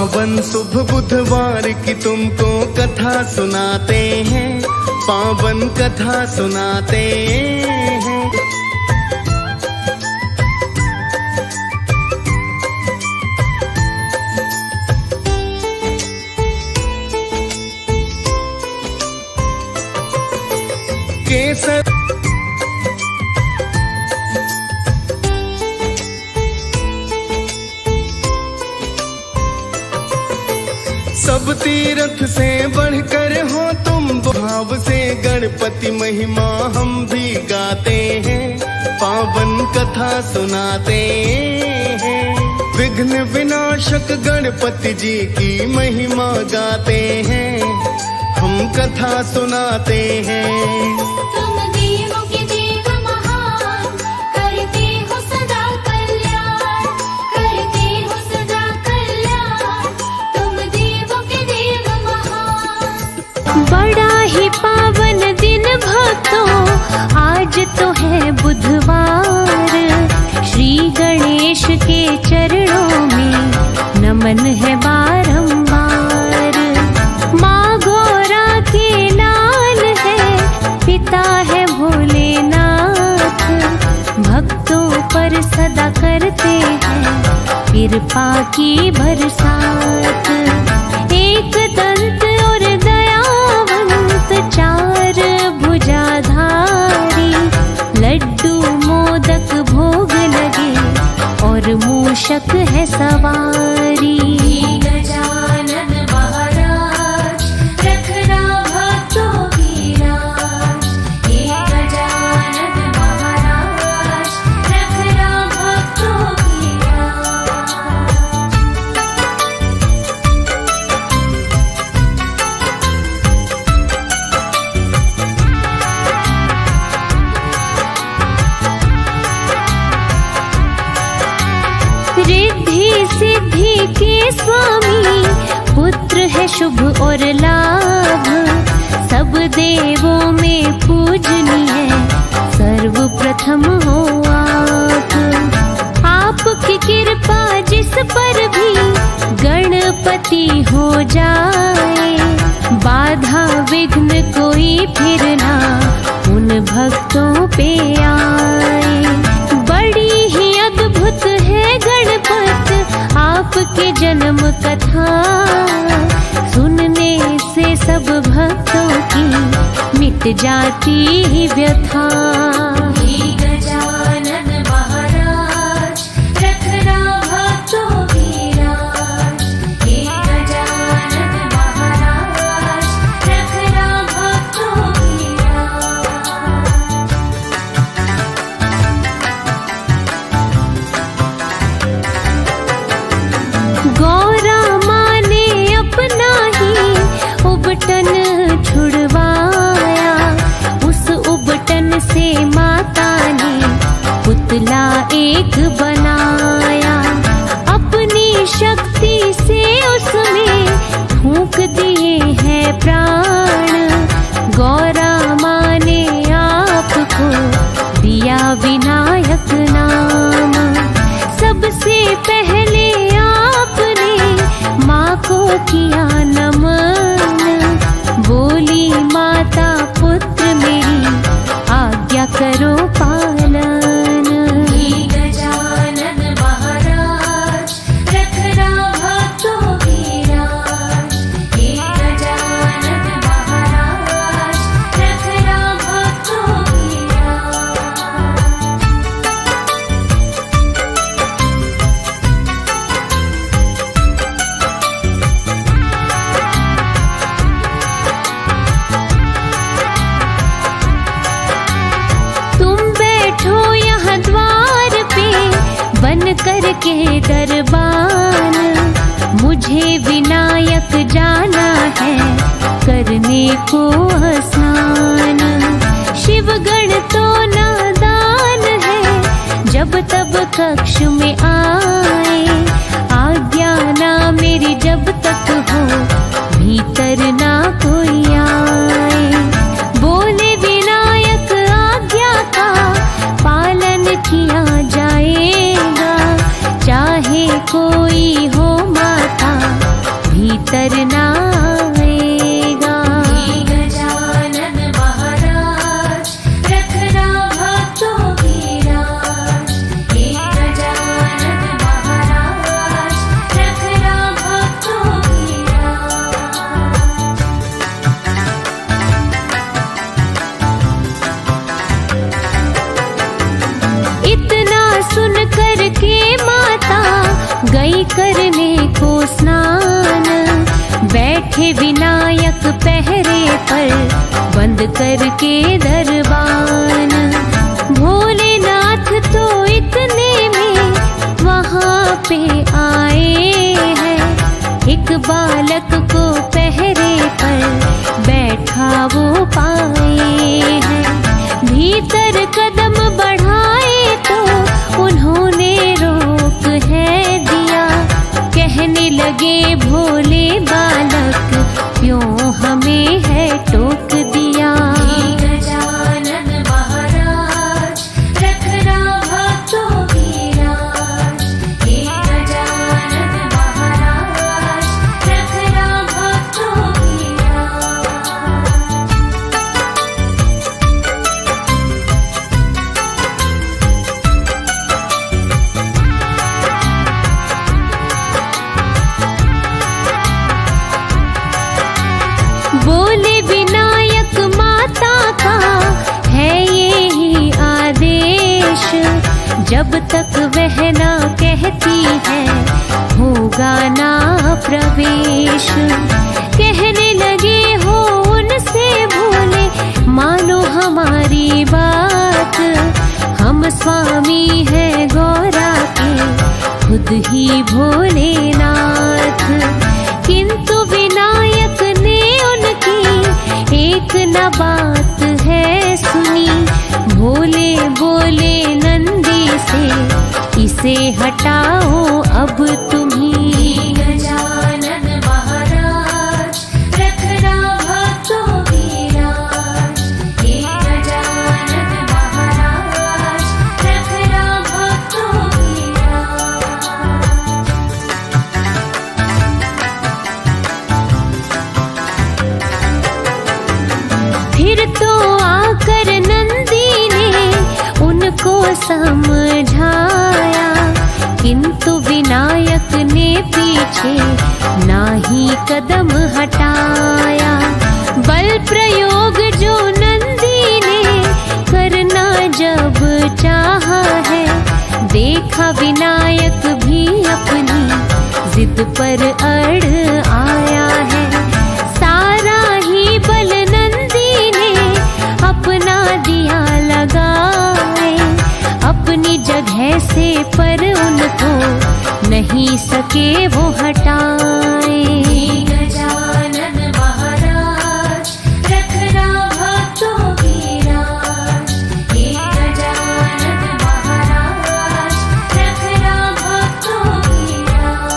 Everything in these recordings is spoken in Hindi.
पावन शुभ बुधवार की तुमको कथा सुनाते हैं, पावन कथा सुनाते हैं। केसर सब तीर्थ से बढ़कर हो तुम, भाव से गणपति महिमा हम भी गाते हैं, पावन कथा सुनाते हैं। विघ्न विनाशक गणपति जी की महिमा गाते हैं, हम कथा सुनाते हैं। बड़ा ही पावन दिन भक्तों आज तो है बुधवार, श्री गणेश के चरणों में नमन है बारंबार। माँ गौरा के लाल है, पिता है भोलेनाथ, भक्तों पर सदा करते हैं कृपा की बरसात। एक दंत और दयावंत, चार भुजाधारी, लड्डू मोदक भोग लगे और मूषक है सवारी। गजानन महाराज रखना भक्तों की राज, हे गजानन महाराज रखना भक्तों की राज। रिद्धि सिद्धि के स्वामी, पुत्र है शुभ और लाभ, सब देवों में पूजनीय सर्वप्रथम हो आप। आपकी कृपा जिस पर भी गणपति हो जाए, बाधा विघ्न कोई फिर ना उन भक्तों पे आए। बड़ी ही अद्भुत है गणपत आपके जन्म कथा, सुनने से सब भक्तों की मिट जाती ही व्यथा। गजानन महाराज रखना भक्तों की राज, हे गजानन महाराज रखना भक्तों की राज। गौरा माँ ने अपना ही उबटन छुड़वाया, उस उबटन से माता ने पुतला एक बनाया। अपनी शक्ति से उसमें फूंक दिए हैं प्राण, गौरा माँ ने आपको दिया विनायक नाम। सबसे पहले आपने माँ को किया नमन, बोली माता पुत्र मेरी आज्ञा करो पालन। गजानन महाराज रखना भक्तों की राज, हे गजानन महाराज रखना भक्तों की राज। बन करके दरबान, मुझे विनायक जाना है करने को स्नान। शिवगण तो नादान है, जब तब कक्ष में आए, आज्ञा ना मेरी जब तक हो भीतर ना कोई आए। बोले विनायक आज्ञा का पालन किया जाएगा, चाहे कोई हो माता गई करने को स्नान, बैठे विनायक पहरे पर, बंद करके दरबान। भोलेनाथ तो इतने में वहाँ पे आए हैं, एक बालक को पहरे पर बैठा वो पाए हैं। भीतर कदम बढ़ाए तो उन्होंने रोक है दिया, कहने लगे भोले बालक क्यों हमें है टोक दिया। गजानन महाराज रखना भक्तों की राज, हे गजानन महाराज रखना भक्तों की राज। बोले विनायक माता का है यही आदेश, जब तक वह ना कहती है होगा ना प्रवेश। कहने लगे हो उनसे भोले मानो हमारी बात, हम स्वामी हैं गौरा के खुद ही भोलेनाथ। किंतु विनायक ने एक न बात है सुनी, भोले बोले नंदी से इसे हटाओ अब तुम्ही। गजानन महाराज रखना भक्तों की राज, हे गजानन महाराज रखना भक्तों की राज। फिर तो आकर नंदी ने उनको समझाया, किंतु विनायक ने पीछे ना ही कदम हटाया। बल प्रयोग जो नंदी ने करना जब चाहा है, देखा विनायक भी अपनी जिद पर अड़ आया है। सारा ही बल अपना दिया लगाए अपनी जगह से, पर उनको नहीं सके वो हटाए। गजानन महाराज रखना भक्तों की राज, हे गजानन महाराज रखना भक्तों की राज।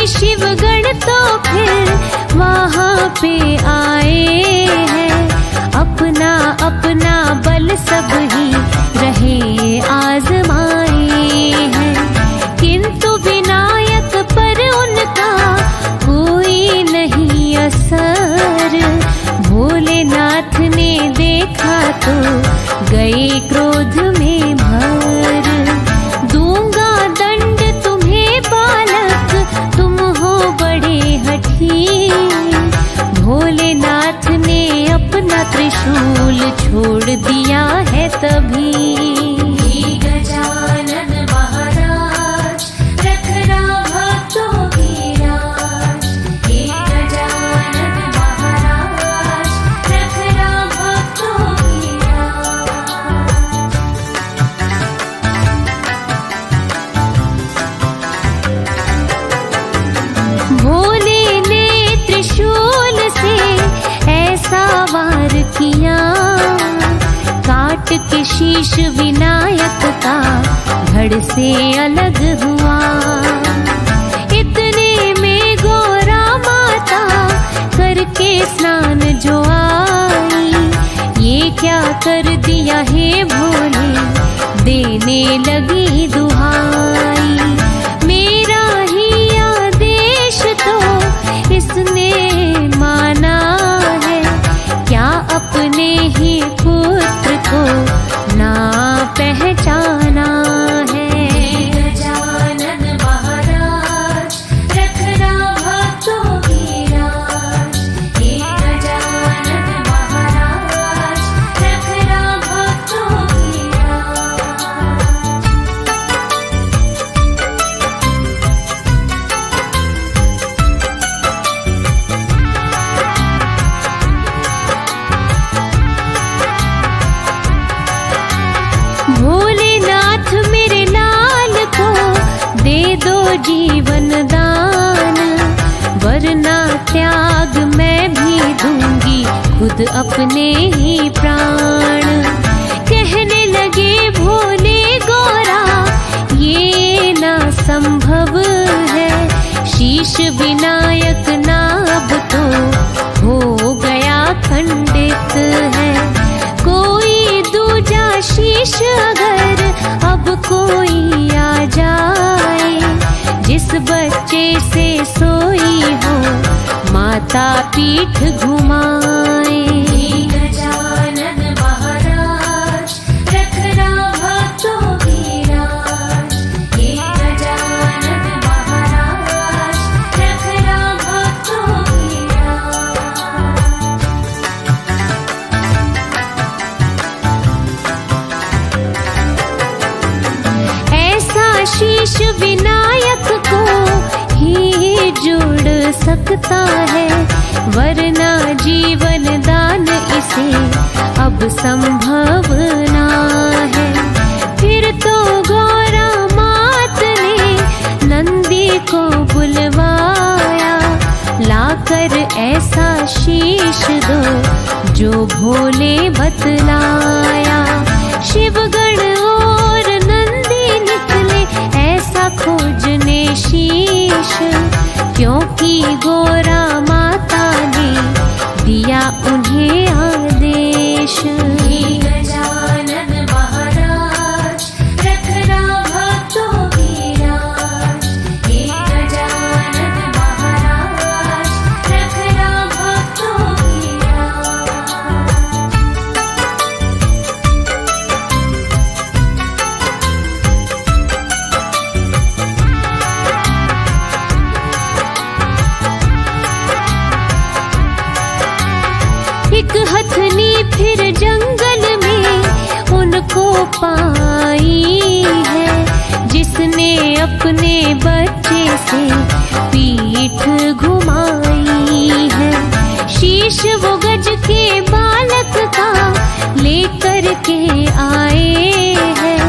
शिवगण तो फिर वहाँ पे आए हैं, अपना अपना बल सब ही रहे आजमाए हैं। किंतु विनायक पर उनका कोई नहीं असर, भोलेनाथ ने देखा तो गए क्रोध में भर। दूंगा दंड तुम्हें बालक, तुम हो बड़े हठी। भोलेनाथ ने अपना त्रिशूल छोड़ दिया है तभी। गजानन महाराज रखना भक्तों की राज, हे गजानन महाराज रखना भक्तों की राज। भोले ने त्रिशूल से ऐसा वार किया, काट के शीश विनायक का धड़ से अलग हुआ। इतने में गौरा माता करके स्नान जो आई, ये क्या कर दिया है भोले, देने लगी दुहाई। मेरा ही आदेश तो इसने माना है, क्या अपने ही पुत्र को ना पहचाना है। गजानन महाराज भोलेनाथ मेरे लाल को दे दो जीवन दान, वरना त्याग मैं भी दूंगी खुद अपने ही प्राण। कहने लगे भोले गौरा ये ना संभव है, शीश विनायक नाभ तो हो गया खंडित है। कोई दूजा शीश अगर अब कोई आ जाए, जिस बच्चे से सोई हो माता पीठ घुमाए। गजानन महाराज रखना भक्तों की राज, हे गजानन महाराज रखना भक्तों की राज। ऐसा शीश विनायक को ही जुड़ सकता है, वरना जीवन दान इसे अब संभव ना है। फिर तो गौरा मात ने नंदी को बुलवाया, लाकर ऐसा शीश दो जो भोले बतलाया। शिवगण और नंदी निकले ऐसा खोजने शीश, क्योंकि गौरा माता ने दिया उन्हें आदेश। गजानन महाराज रखना भक्तों की राज, हे गजानन महाराज रखना भक्तों की राज। एक हथनी फिर जंगल में उनको पाई है, जिसने अपने बच्चे से पीठ घुमाई है। शीश वो गज के बालक का लेकर के आए हैं,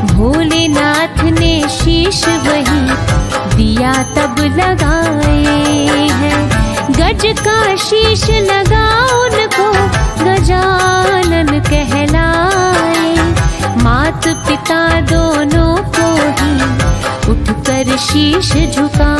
भोलेनाथ ने शीश वही दिया तब लगाए हैं। गज का शीश लगा उनको गजानन कहलाए, मात पिता दोनों को ही उठकर शीश झुका